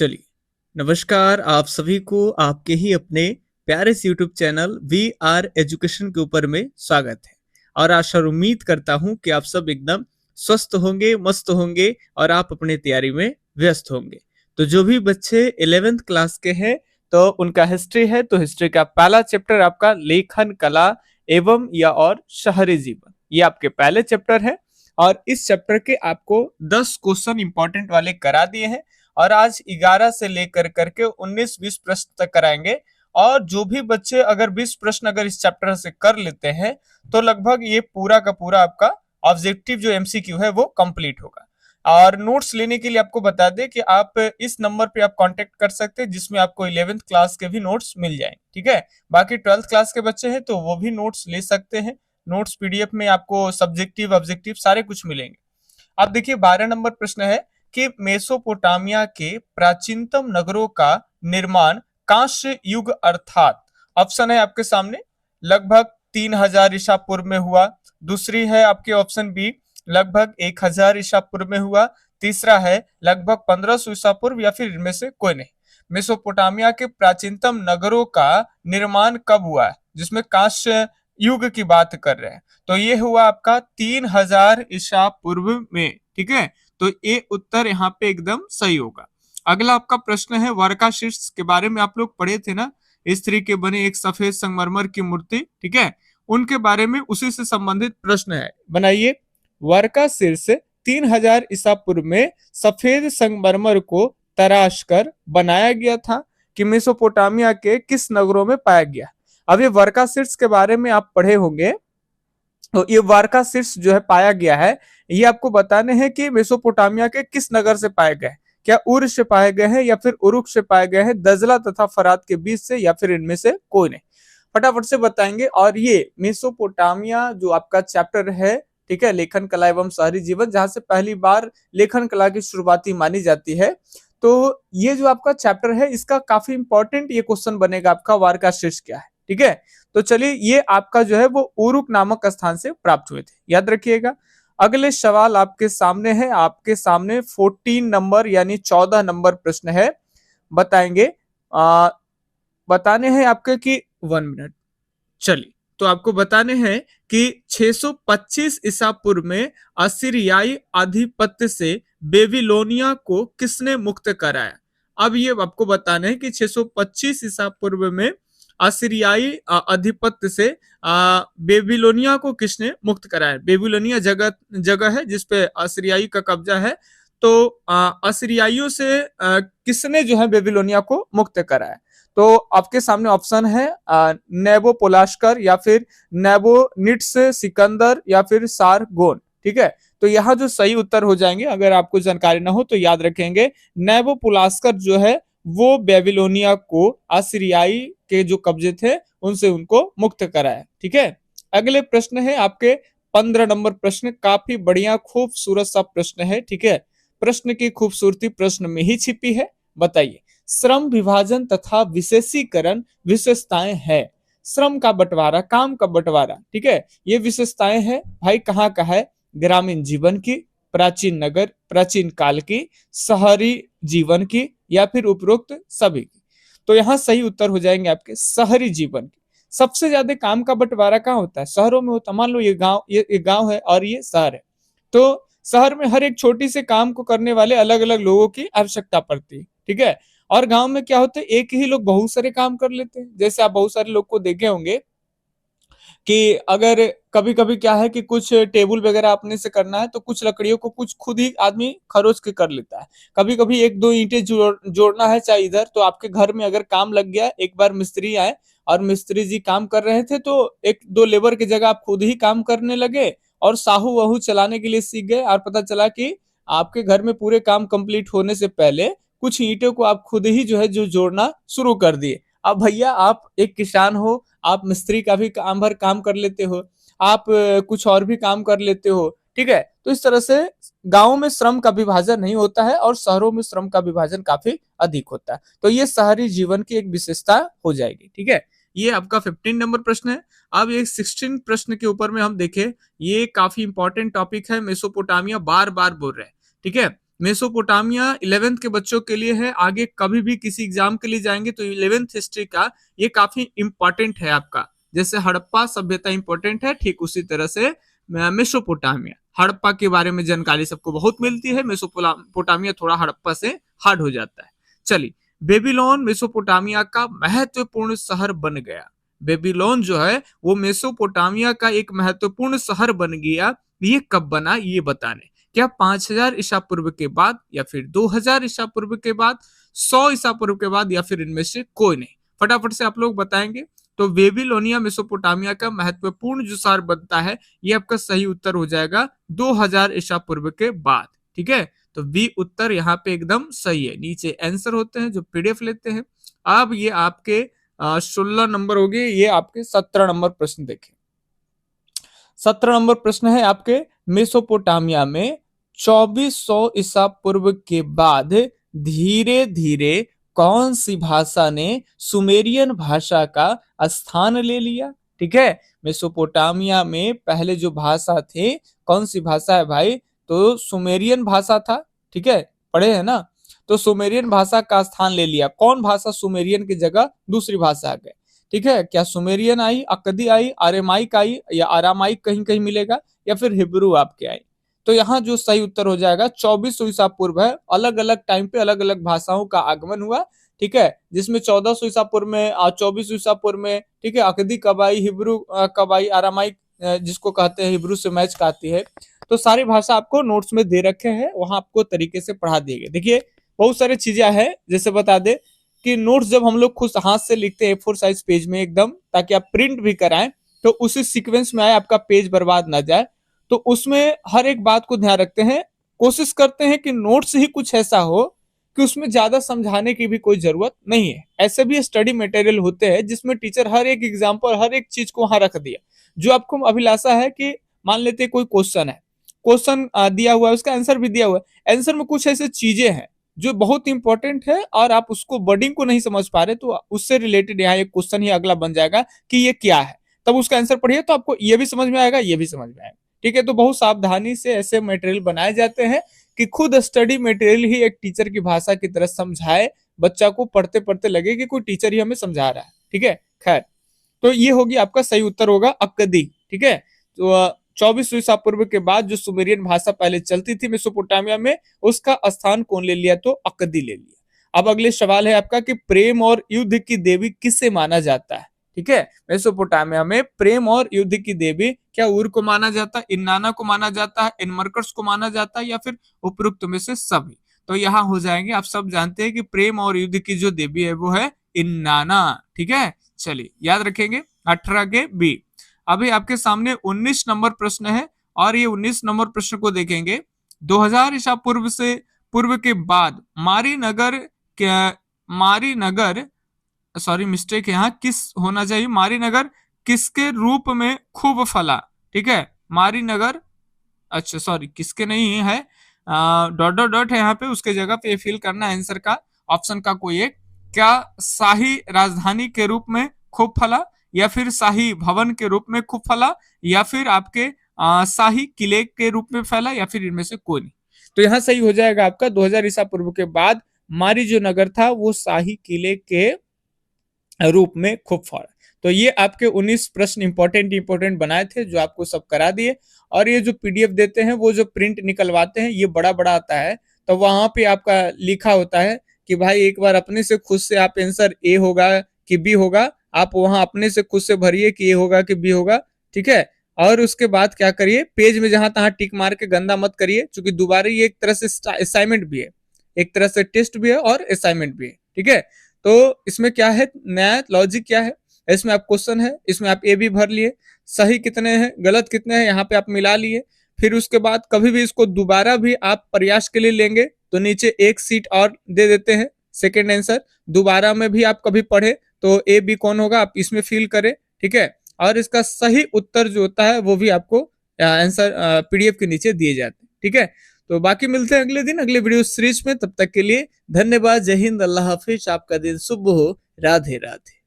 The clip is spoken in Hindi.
चलिए, नमस्कार आप सभी को आपके ही अपने प्यारे से YouTube channel we are education के ऊपर में स्वागत है। और आशा और उम्मीद करता हूं कि आप सब एकदम स्वस्थ होंगे, मस्त होंगे और आप अपने तैयारी में व्यस्त होंगे। तो जो भी बच्चे 11th क्लास के हैं तो उनका हिस्ट्री है, तो हिस्ट्री का पहला चैप्टर आपका लेखन कला एवं या और शहरी जीवन, ये आपके पहले चैप्टर है। और इस चैप्टर के आपको 10 क्वेश्चन इंपॉर्टेंट वाले करा दिए हैं और आज 11 से लेकर करके 19-20 प्रश्न तक कराएंगे। और जो भी बच्चे अगर 20 प्रश्न अगर इस चैप्टर से कर लेते हैं तो लगभग ये पूरा का पूरा आपका ऑब्जेक्टिव जो एमसीक्यू है वो कंप्लीट होगा। और नोट्स लेने के लिए आपको बता दें कि आप इस नंबर पे आप कांटेक्ट कर सकते हैं जिसमें आपको 11th क्लास के भी नोट्स मिल जाएंगे, ठीक है। बाकी 12th क्लास के बच्चे हैं तो वो भी नोट्स ले सकते हैं। नोट्स पीडीएफ में आपको सब्जेक्टिव ऑब्जेक्टिव सारे कुछ मिलेंगे। अब देखिए 12 नंबर प्रश्न है कि मेसोपोटामिया के प्राचीनतम नगरों का निर्माण कांस्य युग अर्थात ऑप्शन है आपके सामने लगभग 3000 ईसा पूर्व में हुआ। दूसरी है आपके ऑप्शन बी लगभग 1000 ईसा पूर्व में हुआ। तीसरा है लगभग 1500 ईसा पूर्व या फिर इनमें से कोई नहीं। मेसोपोटामिया के प्राचीनतम नगरों का निर्माण कब हुआ है, जिसमें कांस्य युग की बात कर रहे हैं, तो ये हुआ आपका 3000 ईसा पूर्व में, ठीक है। तो ये उत्तर यहाँ पे एकदम सही होगा। अगला आपका प्रश्न है वर्का शीर्ष के बारे में आप लोग पढ़े थे ना, स्त्री के बने एक सफेद संगमरमर की मूर्ति, ठीक है, उनके बारे में उसी से संबंधित प्रश्न है। बनाइए, वर्का शीर्ष 3000 ईसा पूर्व में सफेद संगमरमर को तराश कर बनाया गया था कि मेसोपोटामिया के किस नगरों में पाया गया। अब ये वर्का शीर्ष के बारे में आप पढ़े होंगे, तो ये वारका शीर्ष जो है पाया गया है, ये आपको बताने हैं कि मेसोपोटामिया के किस नगर से पाए गए, क्या उर से पाए गए हैं या फिर उरुक से पाए गए हैं, दजला तथा फरात के बीच से या फिर इनमें से कोई नहीं। फटाफट से बताएंगे। और ये मेसोपोटामिया जो आपका चैप्टर है, ठीक है, लेखन कला एवं शहरी जीवन, जहां से पहली बार लेखन कला की शुरुआती मानी जाती है, तो ये जो आपका चैप्टर है इसका काफी इंपॉर्टेंट ये क्वेश्चन बनेगा आपका, वारका शीर्ष क्या है, ठीक है। तो चलिए, ये आपका जो है वो उरुक नामक स्थान से प्राप्त हुए थे, याद रखिएगा। अगले सवाल आपके सामने है, आपके सामने 14 नंबर यानी 14 नंबर प्रश्न है। बताएंगे बताने हैं आपके कि 1 मिनट। चलिए, तो आपको बताने हैं कि 625 ईसा पूर्व में असीरियाई आधिपत्य से बेबीलोनिया को किसने मुक्त कराया। अब ये आपको बताने हैं कि 625 ईसा पूर्व में असीरियाई अधिपत्य से बेबीलोनिया को किसने मुक्त कराया। बेबीलोनिया जगह जगह है जिसपे असीरियाई का कब्जा है, तो असीरियाइयों से किसने जो है बेबीलोनिया को मुक्त कराया। तो आपके सामने ऑप्शन है नेबो पोलास्कर या फिर नेबोनिट्स सिकंदर या फिर सारगोन, ठीक है। तो यहाँ जो सही उत्तर हो जाएंगे, अगर आपको जानकारी ना हो तो याद रखेंगे, नेबो पोलास्कर जो है वो बेबीलोनिया को असीरियाई के जो कब्जे थे उनसे उनको मुक्त कराया, ठीक है। अगले प्रश्न है आपके 15 नंबर प्रश्न, काफी बढ़िया खूबसूरत सा प्रश्न है, ठीक है। प्रश्न की खूबसूरती प्रश्न में ही छिपी है। बताइए, श्रम विभाजन तथा विशेषीकरण विशेषताएं है। श्रम का बंटवारा, काम का बंटवारा, ठीक है, ये विशेषताएं है भाई कहाँ का है, ग्रामीण जीवन की, प्राचीन नगर प्राचीन काल की, शहरी जीवन की या फिर उपरोक्त सभी की। तो यहाँ सही उत्तर हो जाएंगे आपके शहरी जीवन की। सबसे ज्यादा काम का बंटवारा कहाँ होता है, शहरों में होता है। मान लो ये गांव है और ये शहर है, तो शहर में हर एक छोटी से काम को करने वाले अलग अलग लोगों की आवश्यकता पड़ती है, ठीक है। और गांव में क्या होता है, एक ही लोग बहुत सारे काम कर लेते हैं। जैसे आप बहुत सारे लोग को देखे होंगे कि अगर कभी कभी क्या है कि कुछ टेबल वगैरह अपने से करना है तो कुछ लकड़ियों को कुछ खुद ही आदमी खरोच के कर लेता है। कभी कभी एक दो ईंटें जोड़ना है चाहे इधर, तो आपके घर में अगर काम लग गया, एक बार मिस्त्री आए और मिस्त्री जी काम कर रहे थे तो एक दो लेबर की जगह आप खुद ही काम करने लगे और साहू वहू चलाने के लिए सीख गए, और पता चला कि आपके घर में पूरे काम कंप्लीट होने से पहले कुछ ईंटों को आप खुद ही जो है जो जोड़ना शुरू कर दिए। अब भैया आप एक किसान हो, आप मिस्त्री का भी काम भर काम कर लेते हो, आप कुछ और भी काम कर लेते हो, ठीक है। तो इस तरह से गांवों में श्रम का विभाजन नहीं होता है और शहरों में श्रम का विभाजन काफी अधिक होता है। तो ये शहरी जीवन की एक विशेषता हो जाएगी, ठीक है। ये आपका 15 नंबर प्रश्न है। अब ये 16 प्रश्न के ऊपर में हम देखें, ये काफी इंपॉर्टेंट टॉपिक है, मेसोपोटामिया बार बार बोल रहे हैं, ठीक है। मेसोपोटामिया 11th के बच्चों के लिए है, आगे कभी भी किसी एग्जाम के लिए जाएंगे तो 11th हिस्ट्री का ये काफी इंपॉर्टेंट है आपका। जैसे हड़प्पा सभ्यता इंपॉर्टेंट है, ठीक उसी तरह से मेसोपोटामिया, हड़प्पा के बारे में जानकारी सबको बहुत मिलती है, मेसोपोटामिया थोड़ा हड़प्पा से हार्ड हो जाता है। चलिए, बेबीलोन मेसोपोटामिया का महत्वपूर्ण शहर बन गया। बेबीलोन जो है वो मेसोपोटामिया का एक महत्वपूर्ण शहर बन गया। ये कब बना ये बताने, क्या 5000 ईसा पूर्व के बाद, या फिर 2000 ईसा पूर्व के बाद, 100 ईसा पूर्व के बाद, या फिर इनमें से कोई नहीं? फटाफट से आप लोग बताएंगे। तो बेबीलोनिया मेसोपोटामिया का महत्वपूर्ण जो शहर बनता है, ये आपका सही उत्तर हो जाएगा 2000 ईसा पूर्व के बाद। ठीक है, तो बी उत्तर यहाँ पे एकदम सही है। नीचे आंसर होते हैं जो पीडीएफ लेते हैं। अब ये आपके 16 नंबर हो गए, ये आपके 17 नंबर प्रश्न देखें। 17 नंबर प्रश्न है आपके, मेसोपोटामिया में 2400 ईसा पूर्व के बाद धीरे धीरे कौन सी भाषा ने सुमेरियन भाषा का स्थान ले लिया? ठीक है, मेसोपोटामिया में पहले जो भाषा थे, कौन सी भाषा है भाई? तो सुमेरियन भाषा था। ठीक है, पढ़े हैं ना? तो सुमेरियन भाषा का स्थान ले लिया। कौन भाषा सुमेरियन की जगह दूसरी भाषा आ गई? ठीक है, क्या सुमेरियन आई, अक्कदी आई, आरामाइक आई, या आरामाइक कहीं कहीं मिलेगा, या फिर हिब्रू आपके आई? तो यहाँ जो सही उत्तर हो जाएगा 2400 ईसा पूर्व है। अलग अलग टाइम पे अलग अलग भाषाओं का आगमन हुआ। ठीक है, जिसमें 1400 ईसा पूर्व में, 2400 ईसा पूर्व में, ठीक है, अकदी कब आई, हिब्रू कब आई, आरामाइक जिसको कहते हैं हिब्रू से मैच आती है। तो सारी भाषा आपको नोट्स में दे रखे हैं, वहां आपको तरीके से पढ़ा दिए गए। देखिए, बहुत सारी चीजें हैं, जैसे बता दे कि नोट्स जब हम लोग खुद हाथ से लिखते हैं A4 साइज पेज में एकदम, ताकि आप प्रिंट भी कराएं तो उसी सीक्वेंस में आए, आपका पेज बर्बाद ना जाए, तो उसमें हर एक बात को ध्यान रखते हैं। कोशिश करते हैं कि नोट्स ही कुछ ऐसा हो कि उसमें ज्यादा समझाने की भी कोई जरूरत नहीं है। ऐसे भी स्टडी मटेरियल होते हैं जिसमें टीचर हर एक एग्जाम्पल, हर एक चीज को वहां रख दिया। जो आपको अभिलाषा है कि मान लेते कोई क्वेश्चन है, क्वेश्चन दिया हुआ है, उसका आंसर भी दिया हुआ है, आंसर में कुछ ऐसे चीजें हैं जो बहुत इंपॉर्टेंट है और आप उसको वर्डिंग को नहीं समझ पा रहे, तो उससे रिलेटेड यहाँ एक क्वेश्चन ही अगला बन जाएगा कि ये क्या है। तब उसका आंसर पढ़िए तो आपको ये भी समझ में आएगा, ये भी समझ में आएगा। ठीक है, तो बहुत सावधानी से ऐसे मटेरियल बनाए जाते हैं कि खुद स्टडी मटेरियल ही एक टीचर की भाषा की तरह समझाए, बच्चा को पढ़ते पढ़ते लगे कि कोई टीचर ही हमें समझा रहा है। ठीक है, खैर, तो ये होगी आपका सही उत्तर होगा अक्कदी। ठीक है, तो 2400 ईसा पूर्व के बाद जो सुमेरियन भाषा पहले चलती थी मेसोपोटामिया में, उसका स्थान कौन ले लिया? तो अक्कदी ले लिया। अब अगले सवाल है आपका कि प्रेम और युद्ध की देवी किसे माना जाता है? ठीक है, मेसोपोटामिया में प्रेम और युद्ध की देवी क्या उर को माना जाता है, इन्नाना को माना जाता है, इनमर्कस को माना जाता है, या फिर उपरोक्त में से सभी? तो यहाँ हो जाएंगे, आप सब जानते हैं कि प्रेम और युद्ध की जो देवी है वो है इन्नाना। ठीक है, चलिए याद रखेंगे। 18 के बी। अभी आपके सामने 19 नंबर प्रश्न है, और ये 19 नंबर प्रश्न को देखेंगे। 2000 ईसा पूर्व से पूर्व के बाद मारीनगर सॉरी मिस्टेक है यहाँ, किस होना चाहिए, मारीनगर किसके रूप में खूब फला? ठीक है, मारीनगर, अच्छा सॉरी किसके नहीं है, डॉट डॉट डॉट है यहाँ पे, उसके जगह पे फिल करना आंसर का ऑप्शन का कोई एक। क्या शाही राजधानी के रूप में खूब फला, या फिर शाही भवन के रूप में खूब फला, या फिर आपके शाही किले के रूप में फैला, या फिर इनमें से कोई नहीं? तो यहाँ सही हो जाएगा आपका 2000 ईसा पूर्व के बाद मारी जो नगर था वो शाही किले के रूप में खूब फला। तो ये आपके 19 प्रश्न इंपॉर्टेंट बनाए थे, जो आपको सब करा दिए। और ये जो पीडीएफ देते हैं, वो जो प्रिंट निकलवाते हैं, ये बड़ा बड़ा आता है, तो वहां पे आपका लिखा होता है कि भाई एक बार अपने से खुद से आप आंसर ए होगा कि बी होगा, आप वहां अपने से खुद से भरिए कि ए होगा कि बी होगा। ठीक है, और उसके बाद क्या करिए, पेज में जहां तहां टिक मार के गंदा मत करिए, क्योंकि दोबारा ये एक तरह से असाइनमेंट भी है, एक तरह से टेस्ट भी है और असाइनमेंट भी है। ठीक है, तो इसमें क्या है, नया लॉजिक क्या है, इसमें आप क्वेश्चन है, इसमें आप ए भी भर लिए, सही कितने हैं गलत कितने हैं यहाँ पे आप मिला लिए। फिर उसके बाद कभी भी इसको दोबारा भी आप प्रयास के लिए लेंगे तो नीचे एक सीट और दे देते हैं सेकेंड आंसर, दोबारा में भी आप कभी पढ़े तो ए बी कौन होगा आप इसमें फिल करें। ठीक है, और इसका सही उत्तर जो होता है वो भी आपको आंसर पीडीएफ के नीचे दिए जाते हैं। ठीक है, तो बाकी मिलते हैं अगले दिन अगले वीडियो सीरीज में, तब तक के लिए धन्यवाद, जय हिंद, अल्लाह हाफिज, आपका दिन शुभ हो, राधे राधे।